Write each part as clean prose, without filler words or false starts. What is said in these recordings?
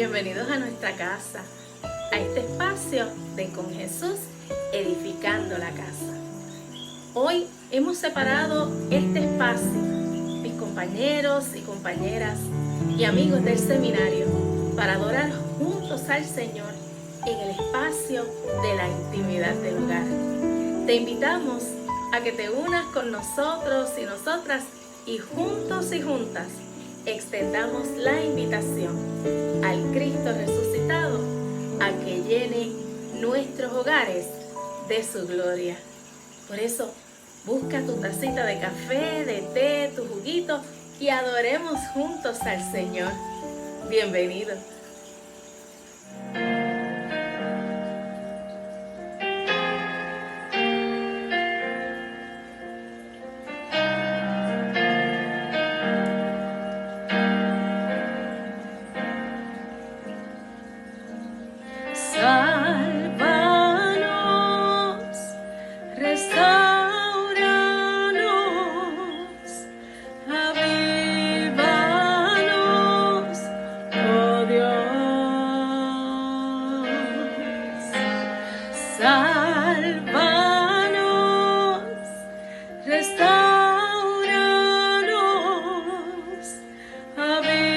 Bienvenidos a nuestra casa, a este espacio de Con Jesús edificando la casa. Hoy hemos separado este espacio, mis compañeros y compañeras y amigos del seminario, para adorar juntos al Señor en el espacio de la intimidad del hogar. Te invitamos a que te unas con nosotros y nosotras y juntos y juntas extendamos la invitación al Cristo resucitado a que llene nuestros hogares de su gloria. Por eso, busca tu tacita de café, de té, tu juguito y adoremos juntos al Señor. Bienvenido. Sálvanos, restauranos, avívanos, oh Dios. Sálvanos, restauranos, avívanos,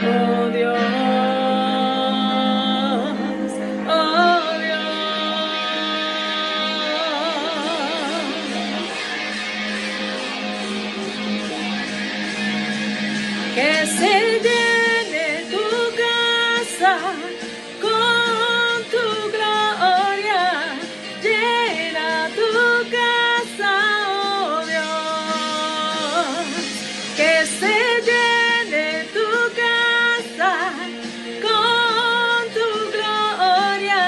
oh Dios. Que se llene tu casa con tu gloria, llena tu casa, oh Dios. Que se llene tu casa con tu gloria,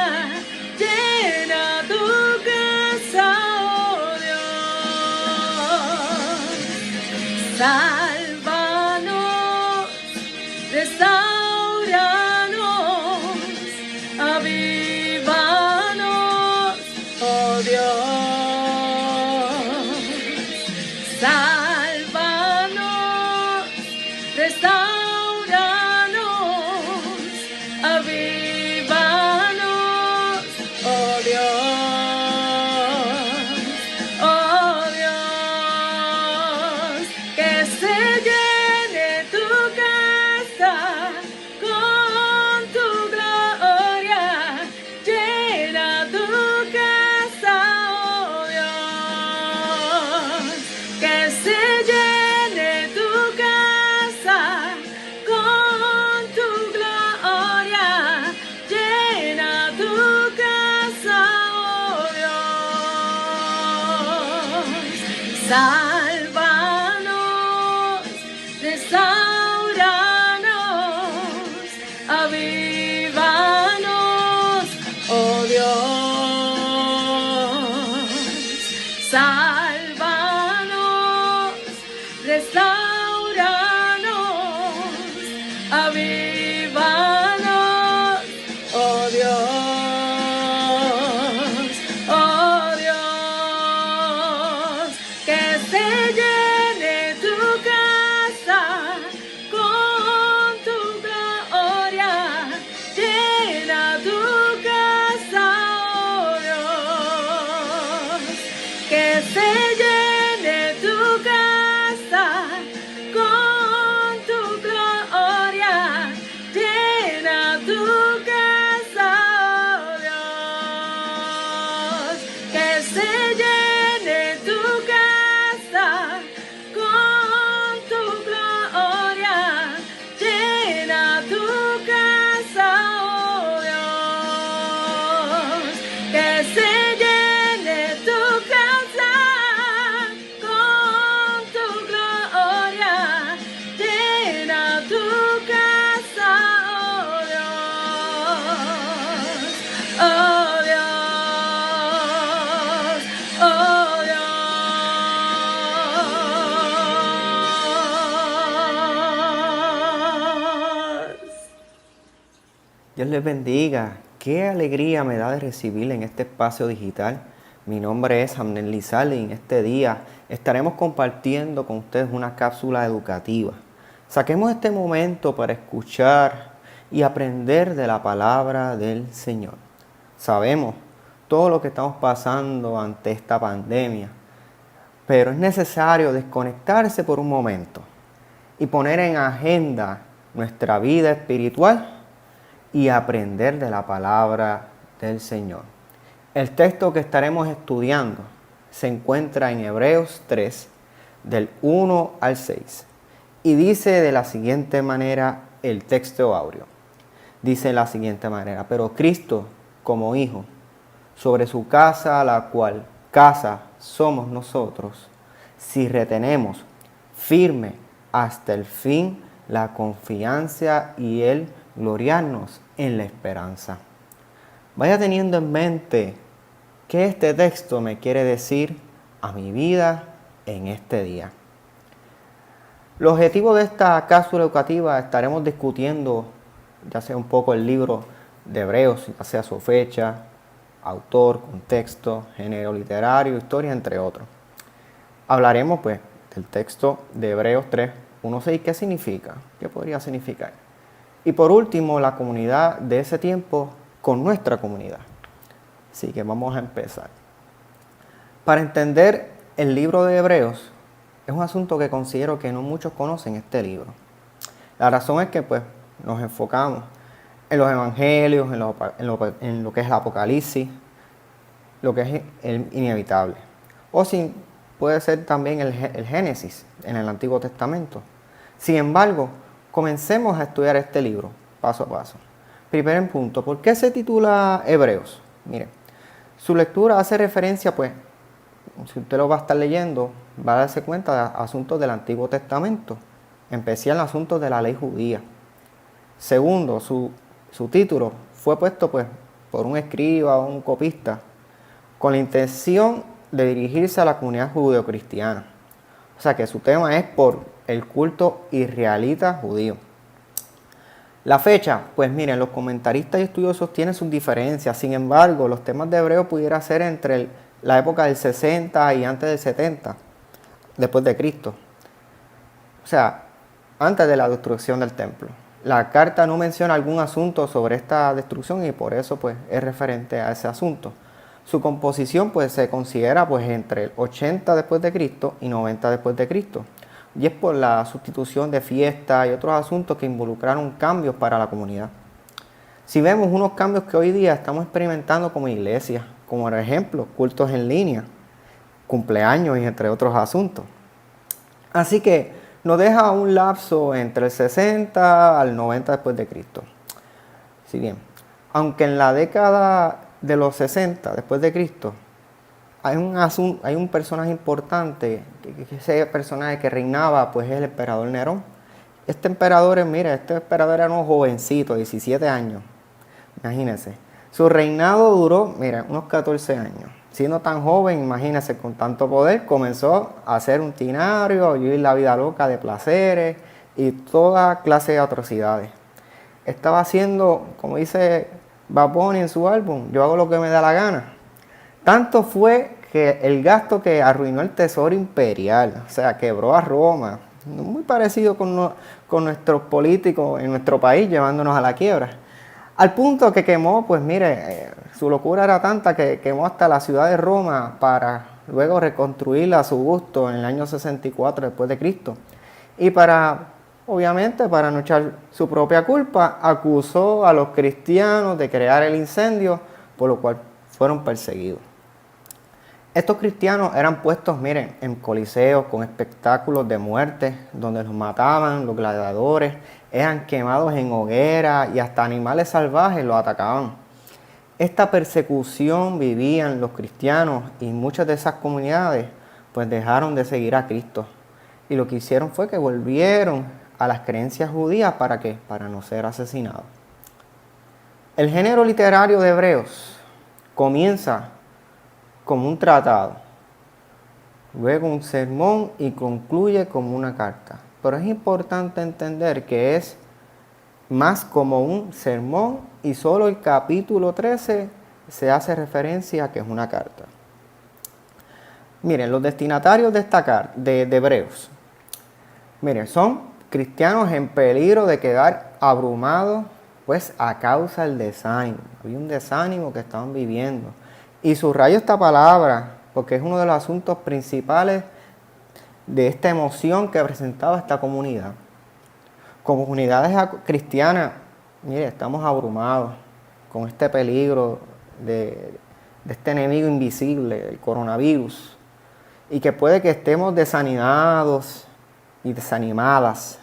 llena tu casa, oh Dios. Sálvanos, restauranos, avívanos, oh Dios. Sálvanos, restauranos, avívanos, oh Dios. Oh Dios, que se llene tu casa con tu gloria, llena tu casa, oh Dios. Que se llene tu casa con tu gloria, llena tu casa, oh Dios. Sálvanos, restauranos, avívanos, oh Dios. Sálvanos, restauranos, avívanos, oh Dios. Oh Dios, que se llene tu casa con tu gloria, llena tu casa, oh Dios. Que se llene tu casa con tu gloria, llena tu casa, oh Dios. Que se llene tu casa con tu gloria, llena tu casa, oh Dios. Que se llene tu casa con tu gloria, llena tu casa, oh Dios. Oh Dios, oh Dios. Dios les bendiga. Qué alegría me da de recibirle en este espacio digital. Mi nombre es Amner Lizalde y en este día estaremos compartiendo con ustedes una cápsula educativa Saquemos este momento para escuchar y aprender de la palabra del Señor. Sabemos todo lo que estamos pasando ante esta pandemia, pero es necesario desconectarse por un momento y poner en agenda nuestra vida espiritual y aprender de la palabra del Señor. El texto que estaremos estudiando se encuentra en Hebreos 3, del 1 al 6, y dice de la siguiente manera el texto áureo. Dice de la siguiente manera: pero Cristo, como Hijo, sobre su casa, la cual casa somos nosotros, si retenemos firme hasta el fin la confianza y el gloriarnos en la esperanza. Vaya teniendo en mente qué este texto me quiere decir a mi vida en este día. El objetivo de esta cápsula educativa estaremos discutiendo ya sea un poco el libro de Hebreos, ya sea su fecha, autor, contexto, género literario, historia, entre otros. Hablaremos pues del texto de Hebreos 3, 1-6, ¿qué significa? ¿Qué podría significar? Y por último, la comunidad de ese tiempo con nuestra comunidad. Así que vamos a empezar. Para entender el libro de Hebreos, es un asunto que considero que no muchos conocen este libro. La razón es que pues nos enfocamos en los evangelios, en lo que es el Apocalipsis, lo que es el inevitable. O si puede ser también el Génesis en el Antiguo Testamento. Sin embargo, comencemos a estudiar este libro paso a paso. Primer punto, ¿por qué se titula Hebreos? Mire, su lectura hace referencia, pues, si usted lo va a estar leyendo, va a darse cuenta de asuntos del Antiguo Testamento, en especial asuntos de la ley judía. Segundo, su título fue puesto pues por un escriba o un copista con la intención de dirigirse a la comunidad judeocristiana. O sea que su tema es por el culto israelita judío. La fecha, pues miren, los comentaristas y estudiosos tienen sus diferencias. Sin embargo, los temas de Hebreo pudiera ser entre la época del 60 y antes del 70, después de Cristo. O sea, antes de la destrucción del templo. La carta no menciona algún asunto sobre esta destrucción y por eso pues es referente a ese asunto. Su composición pues se considera pues entre el 80 después de Cristo y 90 después de Cristo. Y es por la sustitución de fiestas y otros asuntos que involucraron cambios para la comunidad. Si vemos unos cambios que hoy día estamos experimentando como iglesia, como por ejemplo cultos en línea, cumpleaños y entre otros asuntos. Así que nos deja un lapso entre el 60 al 90 después de Cristo. Si bien, aunque en la década de los 60 después de Cristo hay un personaje importante, que ese personaje que reinaba pues es el emperador Nerón. Este emperador era un jovencito, 17 años, imagínense. Su reinado duró, unos 14 años. Siendo tan joven, imagínense, con tanto poder, comenzó a ser un tinario, a vivir la vida loca de placeres y toda clase de atrocidades. Estaba haciendo, como dice Bad Bunny en su álbum, yo hago lo que me da la gana. Tanto fue que el gasto que arruinó el tesoro imperial, o sea, quebró a Roma, muy parecido con nuestros políticos en nuestro país, llevándonos a la quiebra. Al punto que quemó, pues su locura era tanta que quemó hasta la ciudad de Roma para luego reconstruirla a su gusto en el año 64 después de Cristo. Y obviamente, para no echar su propia culpa, acusó a los cristianos de crear el incendio, por lo cual fueron perseguidos. Estos cristianos eran puestos, en coliseos con espectáculos de muerte, donde los mataban, los gladiadores, eran quemados en hoguera y hasta animales salvajes los atacaban. Esta persecución vivían los cristianos y muchas de esas comunidades pues dejaron de seguir a Cristo. Y lo que hicieron fue que volvieron a las creencias judías. ¿Para qué? Para no ser asesinados. El género literario de Hebreos comienza como un tratado, luego un sermón y concluye como una carta. Pero es importante entender que es más como un sermón y solo el capítulo 13 se hace referencia a que es una carta. Miren, los destinatarios de esta carta, de Hebreos, son cristianos en peligro de quedar abrumados, pues a causa del desánimo. Había un desánimo que estaban viviendo. Y subrayo esta palabra porque es uno de los asuntos principales de esta emoción que presentaba esta comunidad. Como comunidades cristianas, mire, estamos abrumados con este peligro de este enemigo invisible, el coronavirus, y que puede que estemos desanimados y desanimadas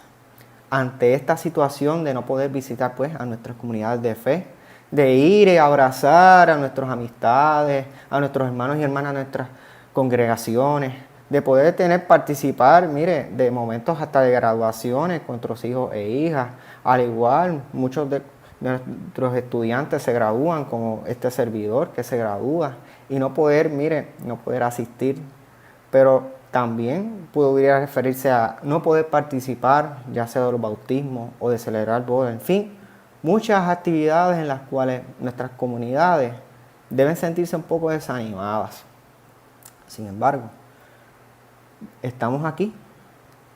ante esta situación de no poder visitar pues a nuestras comunidades de fe, de ir y abrazar a nuestras amistades, a nuestros hermanos y hermanas, a nuestras congregaciones, de poder participar, mire, de momentos hasta de graduaciones con nuestros hijos e hijas. Al igual, muchos de nuestros estudiantes se gradúan, como este servidor que se gradúa, y no poder asistir. Pero también podría referirse a no poder participar, ya sea de los bautismos o de celebrar bodas, en fin, muchas actividades en las cuales nuestras comunidades deben sentirse un poco desanimadas. Sin embargo, estamos aquí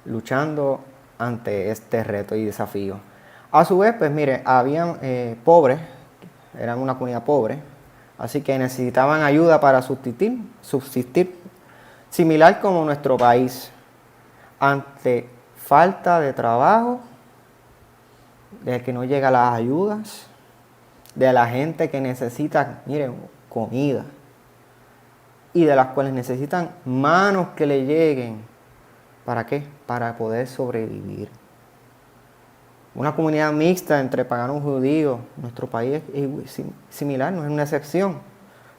luchando ante este reto y desafío. A su vez, pues mire, habían pobres, eran una comunidad pobre, así que necesitaban ayuda para subsistir, similar como nuestro país, ante falta de trabajo, de que no llegan las ayudas, de la gente que necesita, miren, comida, y de las cuales necesitan manos que le lleguen. ¿Para qué? Para poder sobrevivir. Una comunidad mixta entre paganos y judíos, nuestro país es similar, no es una excepción.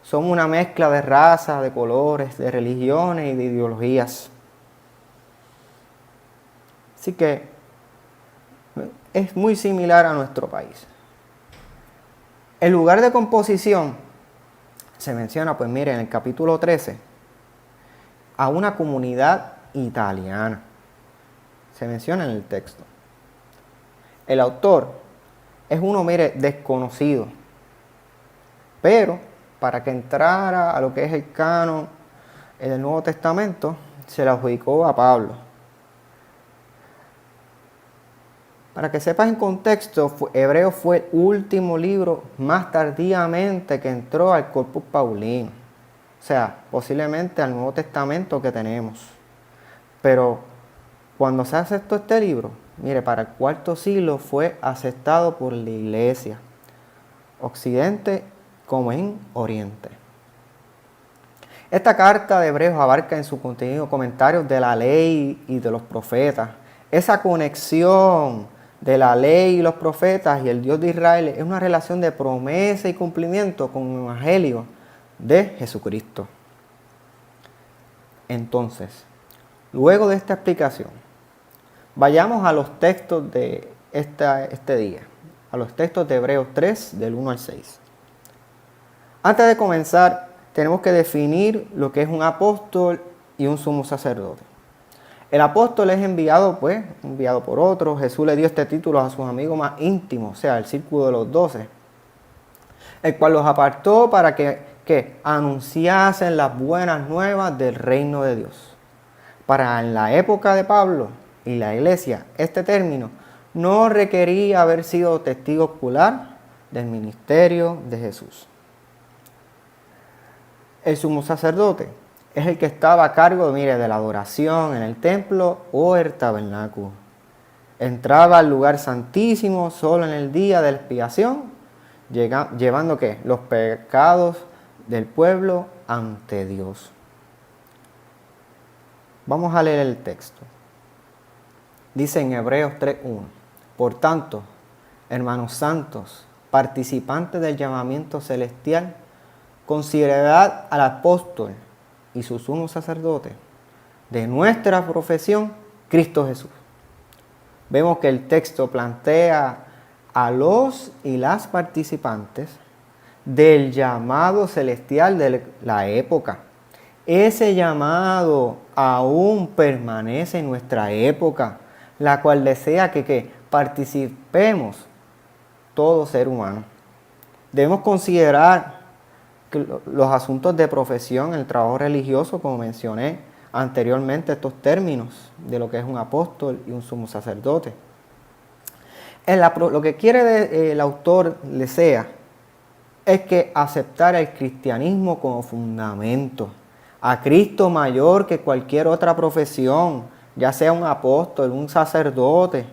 Somos una mezcla de razas, de colores, de religiones y de ideologías. Así que es muy similar a nuestro país. El lugar de composición se menciona, pues mire, en el capítulo 13, a una comunidad italiana. Se menciona en el texto. El autor es uno, mire, desconocido. Pero para que entrara a lo que es el canon en el Nuevo Testamento, se le adjudicó a Pablo. Para que sepas en contexto, Hebreos fue el último libro más tardíamente que entró al Corpus Paulino. O sea, posiblemente al Nuevo Testamento que tenemos. Pero cuando se aceptó este libro, mire, para el cuarto siglo fue aceptado por la iglesia, Occidente como en Oriente. Esta carta de Hebreos abarca en su contenido comentarios de la ley y de los profetas. Esa conexión de la ley y los profetas y el Dios de Israel es una relación de promesa y cumplimiento con el Evangelio de Jesucristo. Entonces, luego de esta explicación, vayamos a los textos de este día, a los textos de Hebreos 3, del 1 al 6. Antes de comenzar, tenemos que definir lo que es un apóstol y un sumo sacerdote. El apóstol es enviado por otro. Jesús le dio este título a sus amigos más íntimos, o sea, el círculo de los 12, el cual los apartó para que anunciasen las buenas nuevas del reino de Dios. Para en la época de Pablo y la iglesia, este término no requería haber sido testigo ocular del ministerio de Jesús. El sumo sacerdote es el que estaba a cargo, mire, de la adoración en el templo o el tabernáculo. Entraba al lugar santísimo solo en el día de la expiación, llevando ¿qué? Los pecados del pueblo ante Dios. Vamos a leer el texto. Dice en Hebreos 3:1: Por tanto, hermanos santos, participantes del llamamiento celestial, considerad al apóstol y su sumo sacerdote de nuestra profesión, Cristo Jesús. Vemos que el texto plantea a los y las participantes del llamado celestial de la época. Ese llamado aún permanece en nuestra época, la cual desea que participemos todo ser humano. Debemos considerar los asuntos de profesión, el trabajo religioso, como mencioné anteriormente estos términos de lo que es un apóstol y un sumo sacerdote. Lo que quiere el autor desea es que aceptar el cristianismo como fundamento, a Cristo mayor que cualquier otra profesión, ya sea un apóstol, un sacerdote,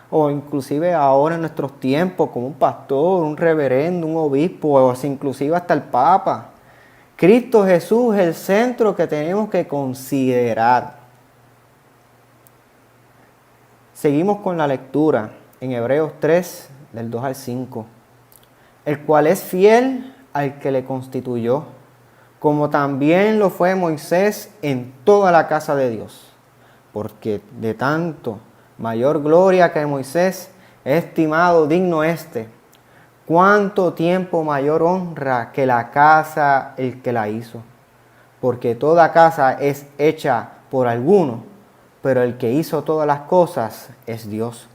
o inclusive ahora en nuestros tiempos como un pastor, un reverendo, un obispo, o inclusive hasta el Papa. Cristo Jesús es el centro que tenemos que considerar. Seguimos con la lectura en Hebreos 3, del 2 al 5. El cual es fiel al que le constituyó, como también lo fue Moisés en toda la casa de Dios. Porque de tanto mayor gloria que Moisés es estimado digno éste, cuánto tiempo mayor honra que la casa el que la hizo. Porque toda casa es hecha por alguno, pero el que hizo todas las cosas es Dios.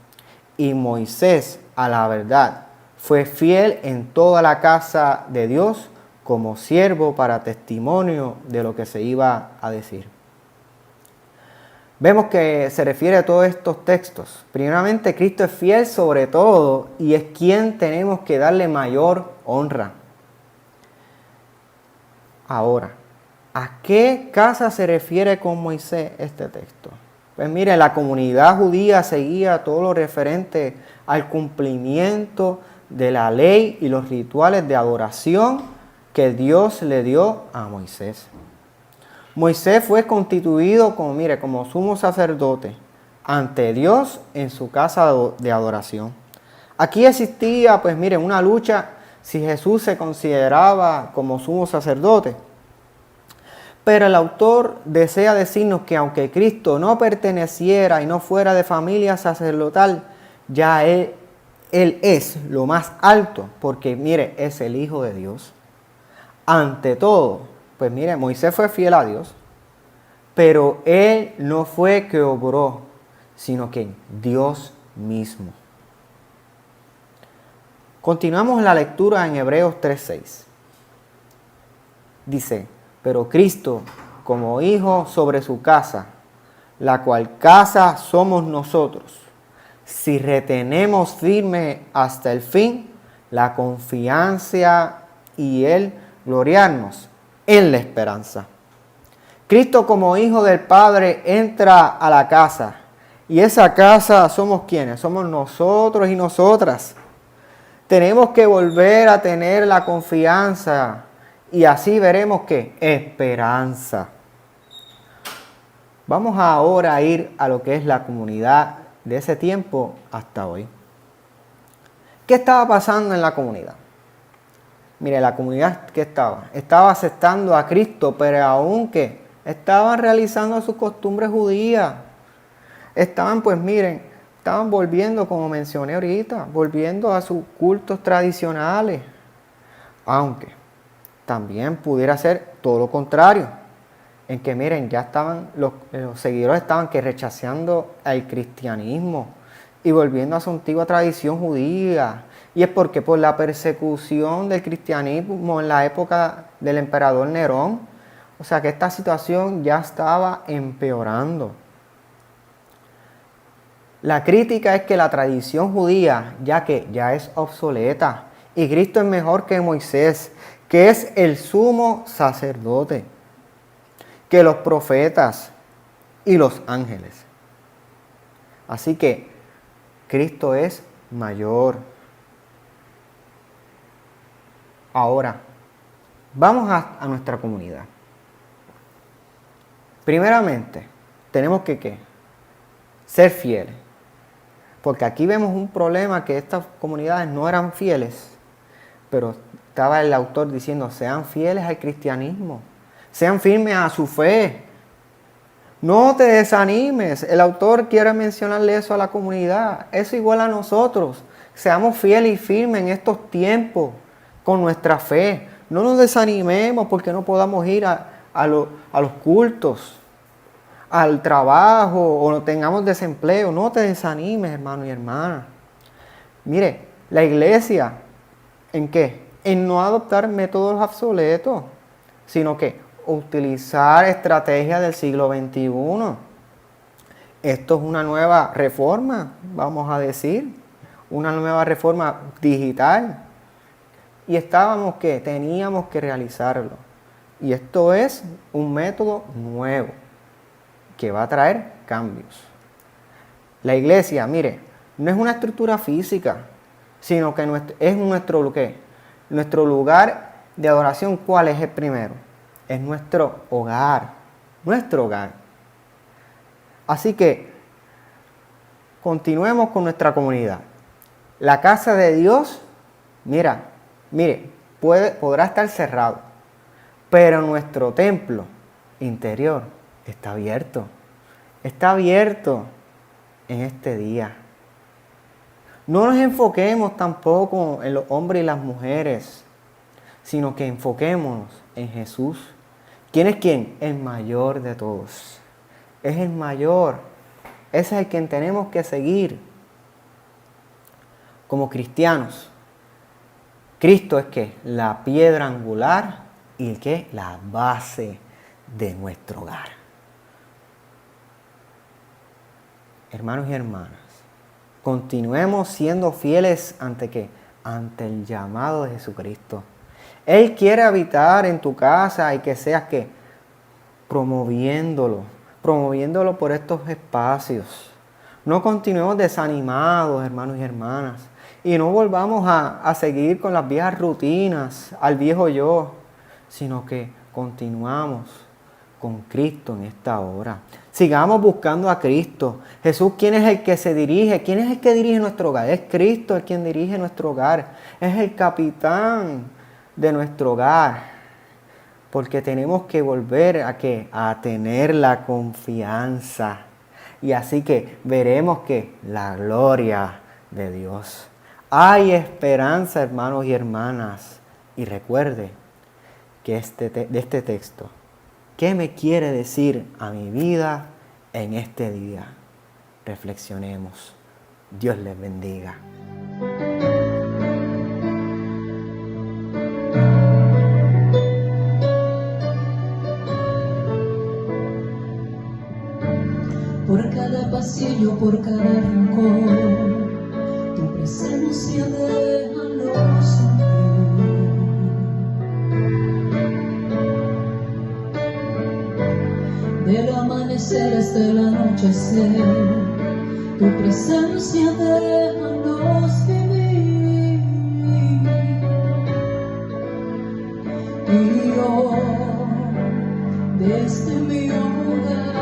Y Moisés, a la verdad, fue fiel en toda la casa de Dios como siervo para testimonio de lo que se iba a decir. Vemos que se refiere a todos estos textos. Primeramente, Cristo es fiel sobre todo y es quien tenemos que darle mayor honra. Ahora, ¿a qué casa se refiere con Moisés este texto? Pues mire, la comunidad judía seguía todo lo referente al cumplimiento de la ley y los rituales de adoración que Dios le dio a Moisés. Moisés fue constituido como sumo sacerdote ante Dios en su casa de adoración. Aquí existía, una lucha si Jesús se consideraba como sumo sacerdote. Pero el autor desea decirnos que aunque Cristo no perteneciera y no fuera de familia sacerdotal, ya Él es lo más alto, porque es el Hijo de Dios. Ante todo, Moisés fue fiel a Dios, pero Él no fue que obró, sino que Dios mismo. Continuamos la lectura en Hebreos 3:6. Dice: pero Cristo como Hijo sobre su casa, la cual casa somos nosotros, si retenemos firme hasta el fin la confianza y el gloriarnos en la esperanza. Cristo como Hijo del Padre entra a la casa, y esa casa somos quienes, somos nosotros y nosotras. Tenemos que volver a tener la confianza y así veremos que esperanza. Vamos ahora a ir a lo que es la comunidad de ese tiempo hasta hoy. ¿Qué estaba pasando en la comunidad? Mire, la comunidad que estaba aceptando a Cristo, pero aunque estaban realizando sus costumbres judías. Estaban volviendo, como mencioné ahorita, volviendo a sus cultos tradicionales. Aunque también pudiera ser todo lo contrario, en que ya estaban los seguidores estaban rechazando el cristianismo y volviendo a su antigua tradición judía. Y es porque por la persecución del cristianismo en la época del emperador Nerón, o sea que esta situación ya estaba empeorando. La crítica es que la tradición judía ya es obsoleta y Cristo es mejor que Moisés, que es el sumo sacerdote, que los profetas y los ángeles. Así que Cristo es mayor. Ahora, vamos a nuestra comunidad. Primeramente, tenemos que ser fieles. Porque aquí vemos un problema que estas comunidades no eran fieles, pero estaba el autor diciendo, sean fieles al cristianismo, sean firmes a su fe. No te desanimes. El autor quiere mencionarle eso a la comunidad. Eso igual a nosotros. Seamos fieles y firmes en estos tiempos con nuestra fe. No nos desanimemos porque no podamos ir a los cultos, al trabajo o no tengamos desempleo. No te desanimes, hermano y hermana. Mire, la iglesia, ¿en qué? En no adoptar métodos obsoletos, sino que utilizar estrategias del siglo XXI. Esto es una nueva reforma, vamos a decir, una nueva reforma digital. Y teníamos que realizarlo. Y esto es un método nuevo que va a traer cambios. La iglesia, mire, no es una estructura física, sino que es nuestro lugar de adoración. ¿Cuál es el primero? Es nuestro hogar, Así que continuemos con nuestra comunidad. La casa de Dios, mire, podrá estar cerrado, pero nuestro templo interior está abierto. Está abierto en este día. No nos enfoquemos tampoco en los hombres y las mujeres, sino que enfoquémonos en Jesús. ¿Quién es quién? El mayor de todos. Es el mayor. Ese es el quien tenemos que seguir. Como cristianos, Cristo es ¿qué? La piedra angular y ¿qué? La base de nuestro hogar. Hermanos y hermanas, continuemos siendo fieles ante ¿qué? Ante el llamado de Jesucristo. Él quiere habitar en tu casa y que seas ¿qué? Promoviéndolo por estos espacios. No continuemos desanimados, hermanos y hermanas, y no volvamos a seguir con las viejas rutinas, al viejo yo, sino que continuamos con Cristo en esta hora. Sigamos buscando a Cristo. Jesús, ¿quién es el que se dirige? ¿Quién es el que dirige nuestro hogar? Es Cristo el quien dirige nuestro hogar. Es el capitán de nuestro hogar. Porque tenemos que volver a ¿qué? A tener la confianza. Y así que veremos que la gloria de Dios. Hay esperanza, hermanos y hermanas. Y recuerde que de este texto, ¿qué me quiere decir a mi vida en este día? Reflexionemos. Dios les bendiga. Por cada pasillo, por cada rincón, tu presencia déjalo sentir. Del amanecer hasta el anochecer, tu presencia déjanos vivir. Y yo, desde mi hogar,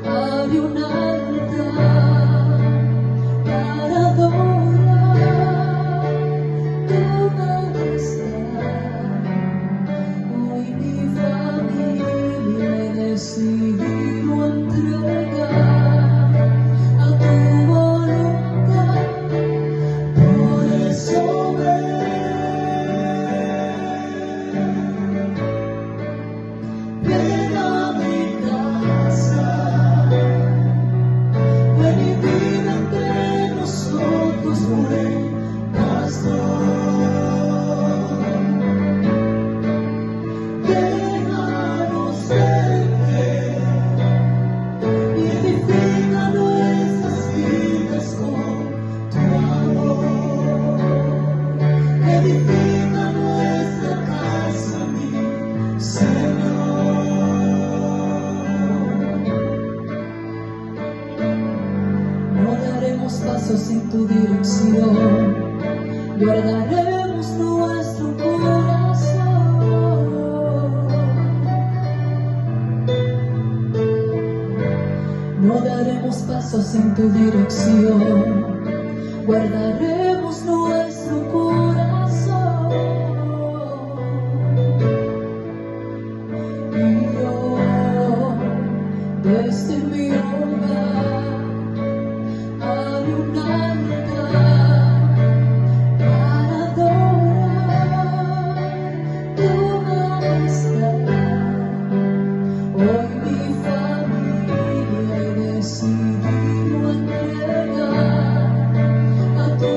haré un altar para adorar tu majestad. Hoy mi familia he decidido entregar a tu voluntad. Por eso ven a mi casa. Ven y vive entre nosotros, buen pastor. Déjanos verte y edifica nuestras vidas con tu amor. Edifica nuestra casa, mi Señor. No daremos pasos sin tu dirección, guardaremos nuestro corazón. No daremos pasos sin tu dirección, guardaremos nuestro corazón. Y yo, desde mi hogar, haré un altar para adorar tu majestad. Hoy mi familia he decidido entregar a tu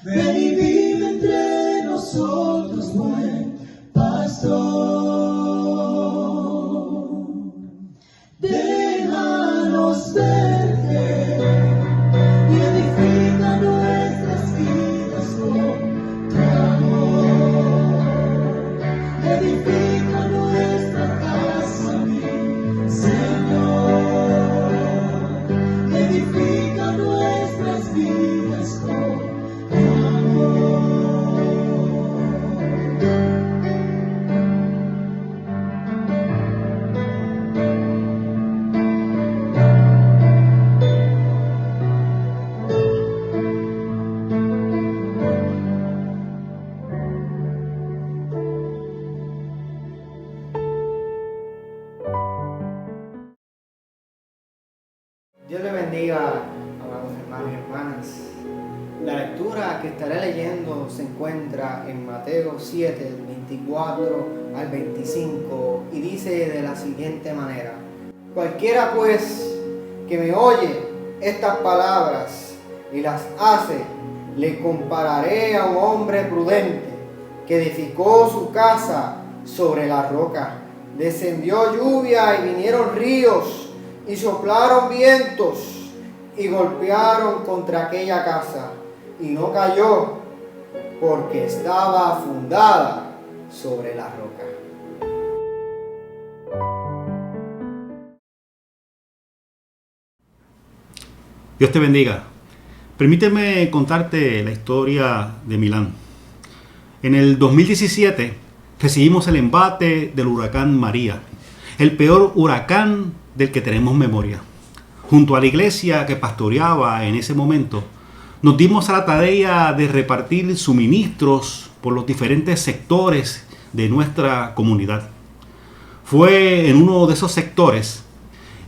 Ven y vive entre nosotros, buen pastor. Déjanos verte y edifica nuestras vidas con tu amor. Edifica nuestra casa, mi Señor. Edifica nuestras vidas con tu amor. Dios le bendiga, amados hermanos y hermanas. La lectura que estaré leyendo se encuentra en Mateo 7, del 24 al 25, y dice de la siguiente manera: Cualquiera pues que me oye estas palabras y las hace, le compararé a un hombre prudente que edificó su casa sobre la roca. Descendió lluvia y vinieron ríos y soplaron vientos y golpearon contra aquella casa, y no cayó, porque estaba fundada sobre la roca. Dios te bendiga. Permíteme contarte la historia de Milán. En el 2017 recibimos el embate del huracán María, el peor huracán del que tenemos memoria. Junto a la iglesia que pastoreaba en ese momento, nos dimos a la tarea de repartir suministros por los diferentes sectores de nuestra comunidad. Fue en uno de esos sectores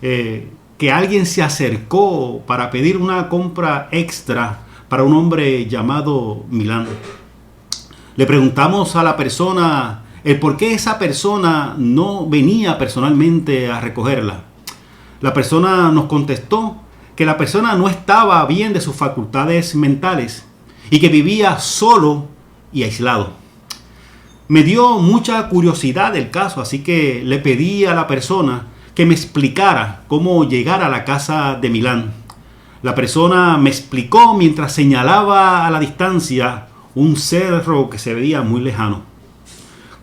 que alguien se acercó para pedir una compra extra para un hombre llamado Milán. Le preguntamos a la persona el por qué esa persona no venía personalmente a recogerla. La persona nos contestó que la persona no estaba bien de sus facultades mentales y que vivía solo y aislado. Me dio mucha curiosidad el caso, así que le pedí a la persona que me explicara cómo llegar a la casa de Milán. La persona me explicó mientras señalaba a la distancia un cerro que se veía muy lejano.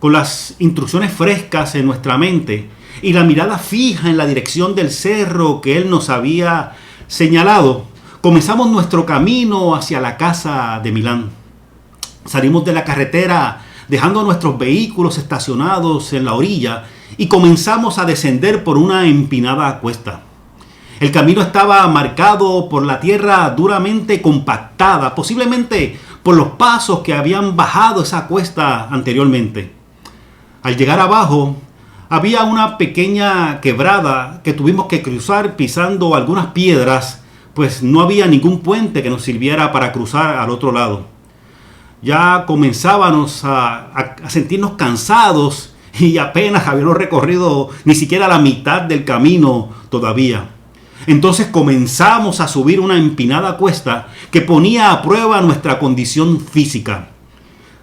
Con las instrucciones frescas en nuestra mente y la mirada fija en la dirección del cerro que él nos había señalado, comenzamos nuestro camino hacia la casa de Milán. Salimos de la carretera dejando nuestros vehículos estacionados en la orilla y comenzamos a descender por una empinada cuesta. El camino estaba marcado por la tierra duramente compactada, posiblemente por los pasos que habían bajado esa cuesta anteriormente. Al llegar abajo, había una pequeña quebrada que tuvimos que cruzar pisando algunas piedras, pues no había ningún puente que nos sirviera para cruzar al otro lado. Ya comenzábamos a sentirnos cansados y apenas habíamos recorrido ni siquiera la mitad del camino todavía. Entonces comenzamos a subir una empinada cuesta que ponía a prueba nuestra condición física.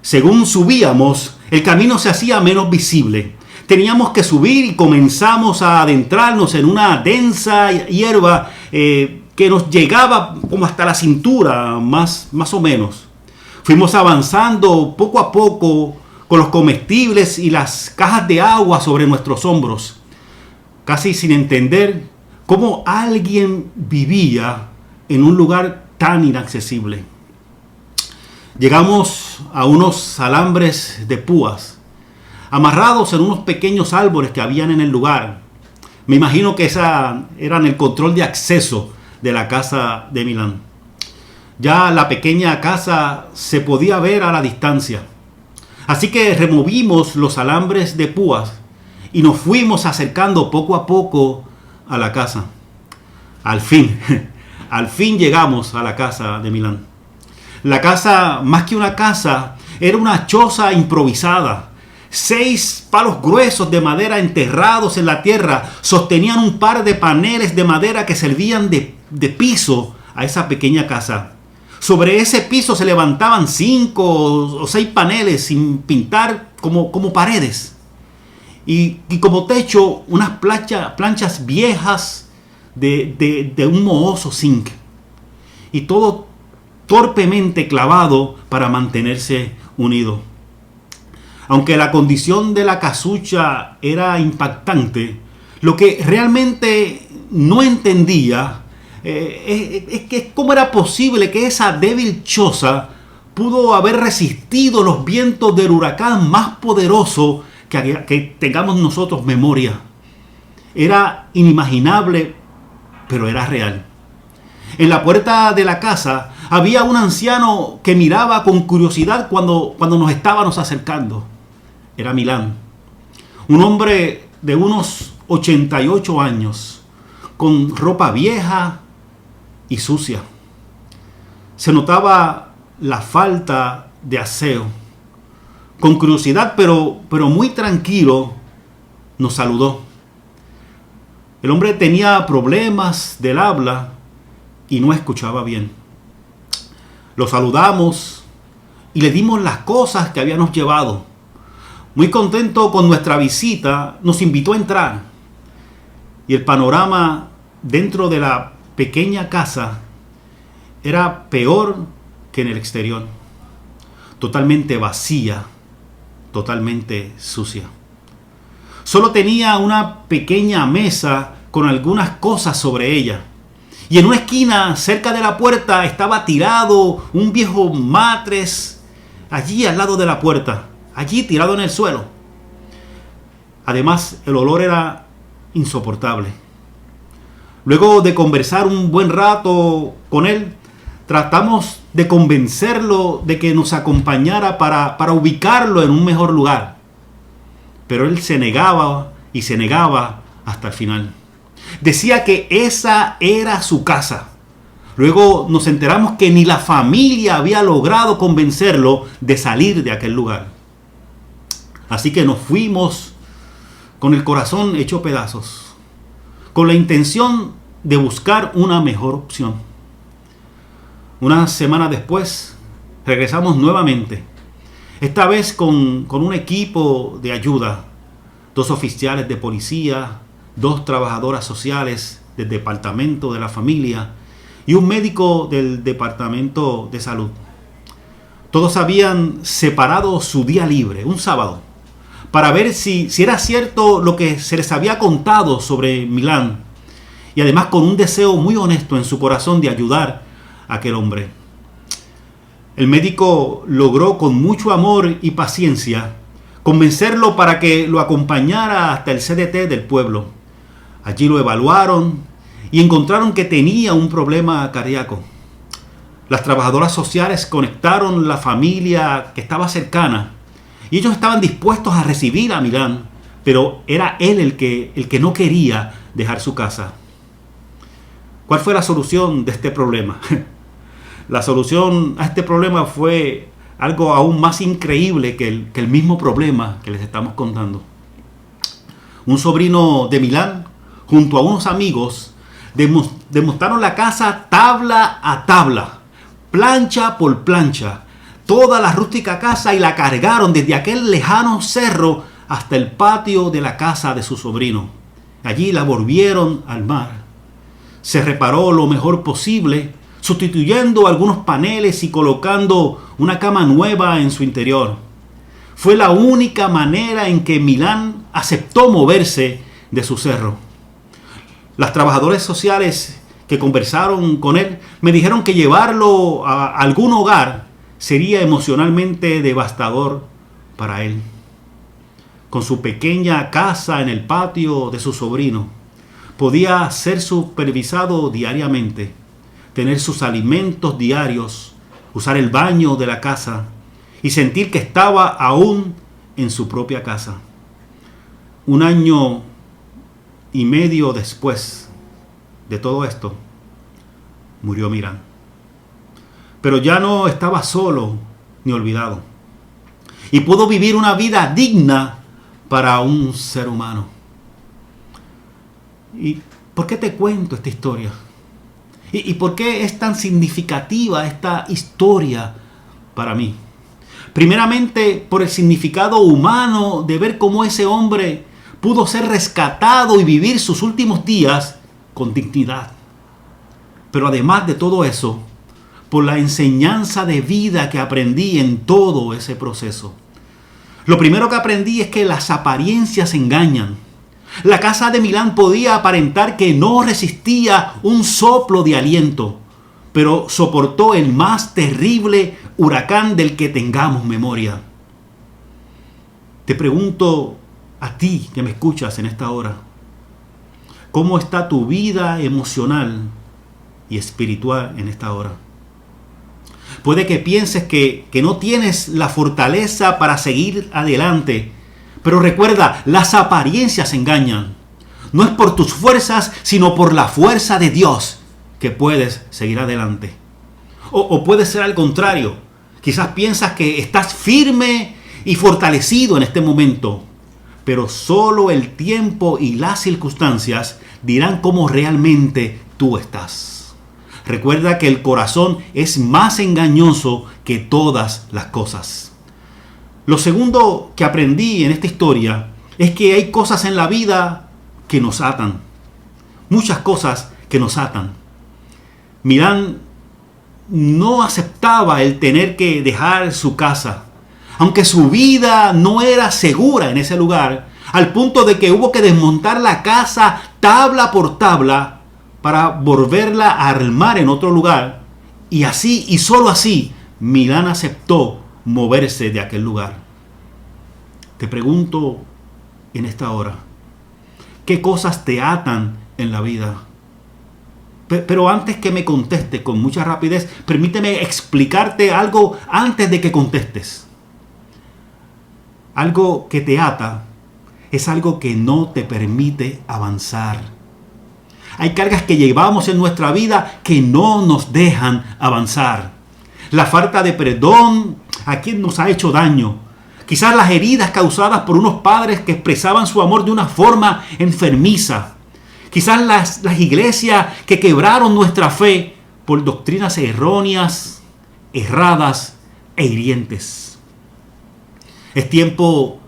Según subíamos, el camino se hacía menos visible. Teníamos que subir y comenzamos a adentrarnos en una densa hierba que nos llegaba como hasta la cintura, más o menos. Fuimos avanzando poco a poco con los comestibles y las cajas de agua sobre nuestros hombros, casi sin entender cómo alguien vivía en un lugar tan inaccesible. Llegamos a unos alambres de púas, amarrados en unos pequeños árboles que habían en el lugar. Me imagino que eran el control de acceso de la casa de Milán. Ya la pequeña casa se podía ver a la distancia. Así que removimos los alambres de púas y nos fuimos acercando poco a poco a la casa. Al fin llegamos a la casa de Milán. La casa, más que una casa, era una choza improvisada. 6 palos gruesos de madera enterrados en la tierra sostenían un par de paneles de madera que servían de piso a esa pequeña casa. Sobre ese piso se levantaban 5 o 6 paneles sin pintar como paredes. Y como techo unas planchas viejas de un mohoso zinc. Y todo torpemente clavado para mantenerse unido. Aunque la condición de la casucha era impactante, lo que realmente no entendía es que cómo era posible que esa débil choza pudo haber resistido los vientos del huracán más poderoso que tengamos nosotros memoria. Era inimaginable, pero era real. En la puerta de la casa había un anciano que miraba con curiosidad cuando nos estábamos acercando. Era Milán, un hombre de unos 88 años, con ropa vieja y sucia. Se notaba la falta de aseo. Con curiosidad, pero muy tranquilo, nos saludó. El hombre tenía problemas del habla y no escuchaba bien. Lo saludamos y le dimos las cosas que habíamos llevado. Muy contento con nuestra visita, nos invitó a entrar. Y el panorama dentro de la pequeña casa era peor que en el exterior. Totalmente vacía, totalmente sucia. Solo tenía una pequeña mesa con algunas cosas sobre ella. Y en una esquina, cerca de la puerta, estaba tirado un viejo matres allí al lado de la puerta, allí tirado en el suelo. Además, el olor era insoportable. Luego de conversar un buen rato con él, tratamos de convencerlo de que nos acompañara para ubicarlo en un mejor lugar. Pero él se negaba y se negaba hasta el final. Decía que esa era su casa. Luego nos enteramos que ni la familia había logrado convencerlo de salir de aquel lugar. Así que nos fuimos con el corazón hecho pedazos, con la intención de buscar una mejor opción. Una semana después regresamos nuevamente, esta vez con un equipo de ayuda, 2 oficiales de policía, 2 trabajadoras sociales del departamento de la familia y un médico del departamento de salud. Todos habían separado su día libre, un sábado, para ver si era cierto lo que se les había contado sobre Milán, y además con un deseo muy honesto en su corazón de ayudar a aquel hombre. El médico logró con mucho amor y paciencia convencerlo para que lo acompañara hasta el CDT del pueblo. Allí lo evaluaron y encontraron que tenía un problema cardíaco. Las trabajadoras sociales conectaron la familia que estaba cercana y ellos estaban dispuestos a recibir a Milán, pero era él el que no quería dejar su casa. ¿Cuál fue la solución de este problema? La solución a este problema fue algo aún más increíble que el mismo problema que les estamos contando. Un sobrino de Milán, junto a unos amigos, desmontaron la casa tabla a tabla, plancha por plancha, toda la rústica casa, y la cargaron desde aquel lejano cerro hasta el patio de la casa de su sobrino. Allí la volvieron al mar. Se reparó lo mejor posible, sustituyendo algunos paneles y colocando una cama nueva en su interior. Fue la única manera en que Milán aceptó moverse de su cerro. Las trabajadoras sociales que conversaron con él me dijeron que llevarlo a algún hogar sería emocionalmente devastador para él. Con su pequeña casa en el patio de su sobrino, podía ser supervisado diariamente, tener sus alimentos diarios, usar el baño de la casa y sentir que estaba aún en su propia casa. 1 año y medio después de todo esto, murió Milán. Pero ya no estaba solo ni olvidado, y pudo vivir una vida digna para un ser humano. ¿Y por qué te cuento esta historia? ¿Y por qué es tan significativa esta historia para mí? Primeramente, por el significado humano de ver cómo ese hombre pudo ser rescatado y vivir sus últimos días con dignidad. Pero además de todo eso, por la enseñanza de vida que aprendí en todo ese proceso. Lo primero que aprendí es que las apariencias engañan. La casa de Milán podía aparentar que no resistía un soplo de aliento, pero soportó el más terrible huracán del que tengamos memoria. Te pregunto a ti que me escuchas en esta hora, ¿cómo está tu vida emocional y espiritual en esta hora? Puede que pienses que no tienes la fortaleza para seguir adelante, pero recuerda, las apariencias engañan. No es por tus fuerzas, sino por la fuerza de Dios que puedes seguir adelante. O puede ser al contrario. Quizás piensas que estás firme y fortalecido en este momento, pero solo el tiempo y las circunstancias dirán cómo realmente tú estás. Recuerda que el corazón es más engañoso que todas las cosas. Lo segundo que aprendí en esta historia es que hay cosas en la vida que nos atan. Muchas cosas que nos atan. Milán no aceptaba el tener que dejar su casa, aunque su vida no era segura en ese lugar, al punto de que hubo que desmontar la casa tabla por tabla para volverla a armar en otro lugar. Y así, y solo así, Milán aceptó moverse de aquel lugar. Te pregunto en esta hora, ¿qué cosas te atan en la vida? Pero antes que me contestes con mucha rapidez, permíteme explicarte algo antes de que contestes. Algo que te ata es algo que no te permite avanzar. Hay cargas que llevamos en nuestra vida que no nos dejan avanzar. La falta de perdón a quien nos ha hecho daño. Quizás las heridas causadas por unos padres que expresaban su amor de una forma enfermiza. Quizás las iglesias que quebraron nuestra fe por doctrinas erróneas, erradas e hirientes. Es tiempo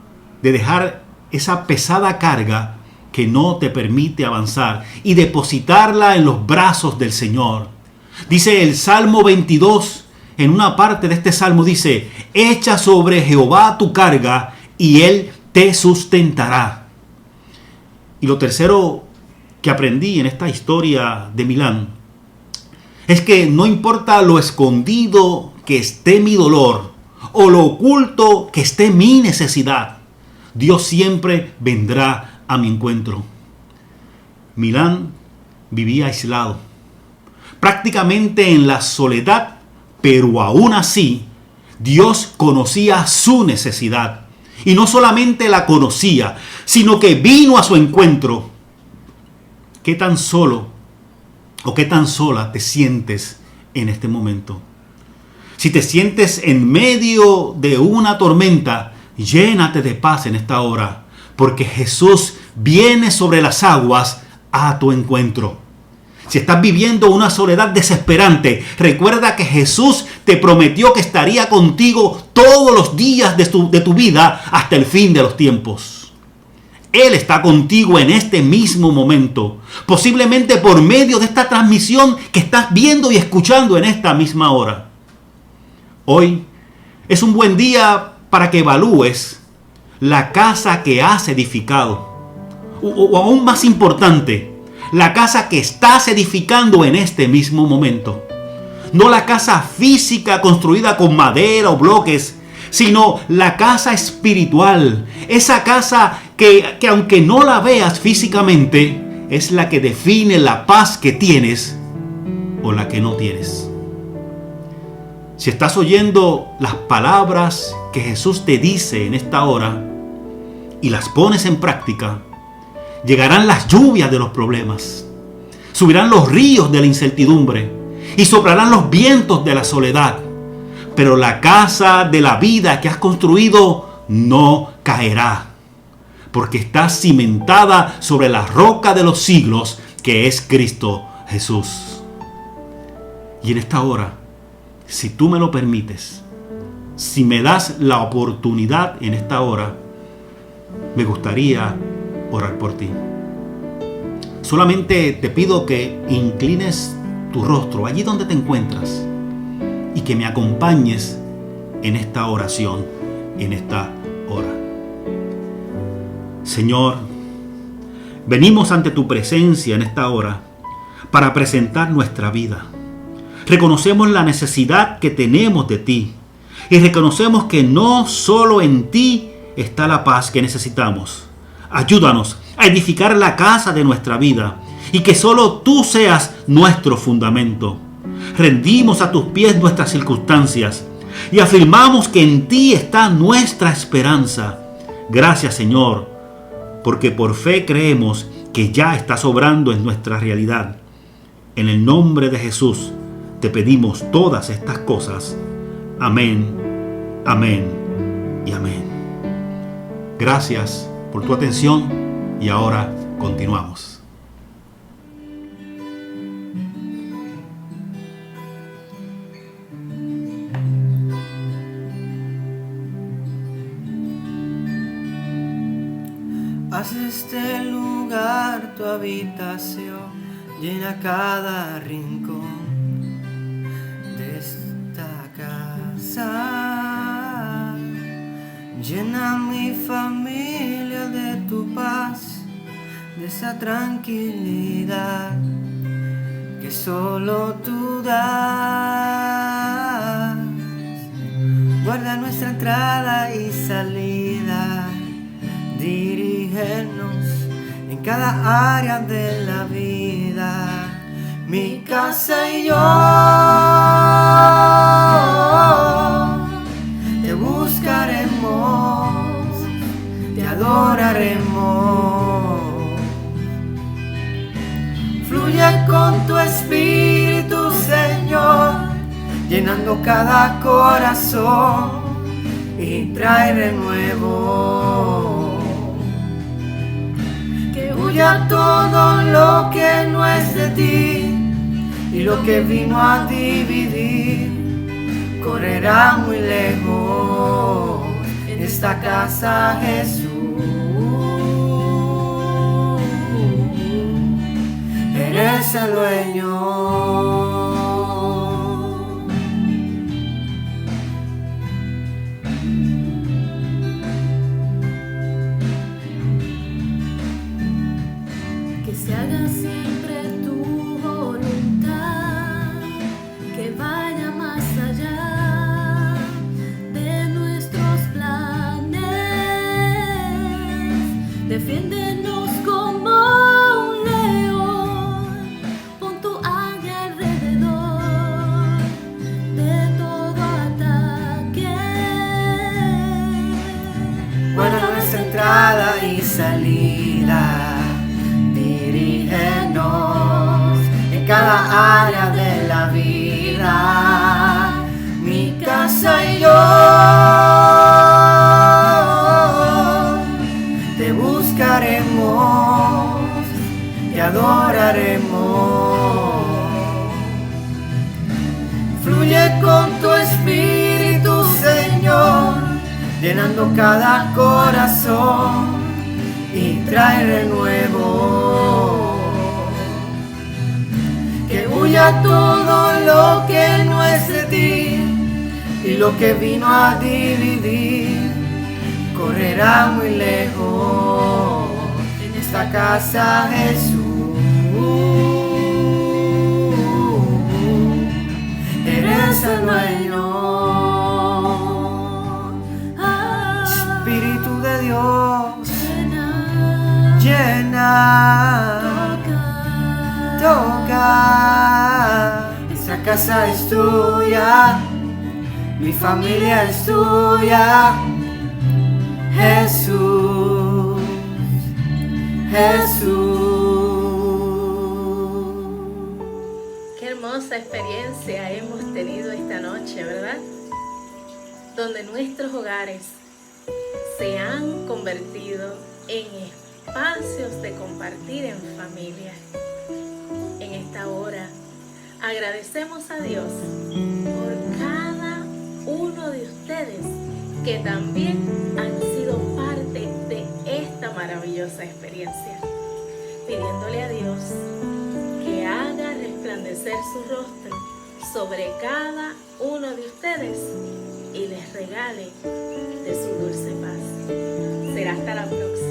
de dejar esa pesada carga que no te permite avanzar y depositarla en los brazos del Señor. Dice el Salmo 22, en una parte de este salmo dice: echa sobre Jehová tu carga y Él te sustentará. Y lo tercero que aprendí en esta historia de Milán es que no importa lo escondido que esté mi dolor o lo oculto que esté mi necesidad, Dios siempre vendrá a mi encuentro. Milán vivía aislado, prácticamente en la soledad, pero aún así Dios conocía su necesidad. Y no solamente la conocía, sino que vino a su encuentro. ¿Qué tan solo o qué tan sola te sientes en este momento? Si te sientes en medio de una tormenta, llénate de paz en esta hora, porque Jesús viene sobre las aguas a tu encuentro. Si estás viviendo una soledad desesperante, recuerda que Jesús te prometió que estaría contigo todos los días de tu vida hasta el fin de los tiempos. Él está contigo en este mismo momento, posiblemente por medio de esta transmisión que estás viendo y escuchando en esta misma hora. Hoy es un buen día para que evalúes la casa que has edificado, o aún más importante, la casa que estás edificando en este mismo momento. No la casa física construida con madera o bloques, sino la casa espiritual. Esa casa que aunque no la veas físicamente, es la que define la paz que tienes o la que no tienes. Si estás oyendo las palabras que Jesús te dice en esta hora y las pones en práctica, llegarán las lluvias de los problemas, subirán los ríos de la incertidumbre y soplarán los vientos de la soledad. Pero la casa de la vida que has construido no caerá, porque está cimentada sobre la roca de los siglos, que es Cristo Jesús. Y en esta hora, si tú me lo permites, si me das la oportunidad en esta hora, me gustaría orar por ti. Solamente te pido que inclines tu rostro allí donde te encuentras y que me acompañes en esta oración, en esta hora. Señor, venimos ante tu presencia en esta hora para presentar nuestra vida. Reconocemos la necesidad que tenemos de ti y reconocemos que no solo en ti está la paz que necesitamos. Ayúdanos a edificar la casa de nuestra vida y que solo tú seas nuestro fundamento. Rendimos a tus pies nuestras circunstancias y afirmamos que en ti está nuestra esperanza. Gracias, Señor, porque por fe creemos que ya estás obrando en nuestra realidad. En el nombre de Jesús te pedimos todas estas cosas. Amén, amén y amén. Gracias por tu atención y ahora continuamos. Haz este lugar tu habitación, llena cada rincón de esta casa. Llena mi familia de tu paz, de esa tranquilidad que solo tú das. Guarda nuestra entrada y salida, dirígenos en cada área de la vida. Mi casa y yo te buscaremos, te adoraremos. Fluye con tu espíritu, Señor, llenando cada corazón y trae renuevo. Que huya todo lo que no es de ti y lo que vino a dividir correrá muy lejos. En esta casa, Jesús, eres el dueño. Que se haga siempre tu voluntad, que vaya más allá de nuestros planes. Defiéndenos como un león, pon tu ángel alrededor de todo ataque. Guarda nuestra entrada y salida, dirígenos en cada área de la vida. Mi casa y yo te buscaremos, te adoraremos. Fluye con tu espíritu, Señor, llenando cada corazón y trae renuevo. Que huya todo lo que no es de ti y lo que vino a dividir correrá muy lejos. En esta casa, Jesús, eres el dueño. Espíritu de Dios, llena, toca. Esta casa es tuya, mi familia es tuya. Jesús, Jesús. Qué hermosa experiencia hemos tenido esta noche, ¿verdad? Donde nuestros hogares se han convertido en espacios de compartir en familia. En esta hora agradecemos a Dios por cada uno de ustedes que también han sido parte de esta maravillosa experiencia, pidiéndole a Dios que haga resplandecer su rostro sobre cada uno de ustedes y les regale de su dulce paz. Será hasta la próxima.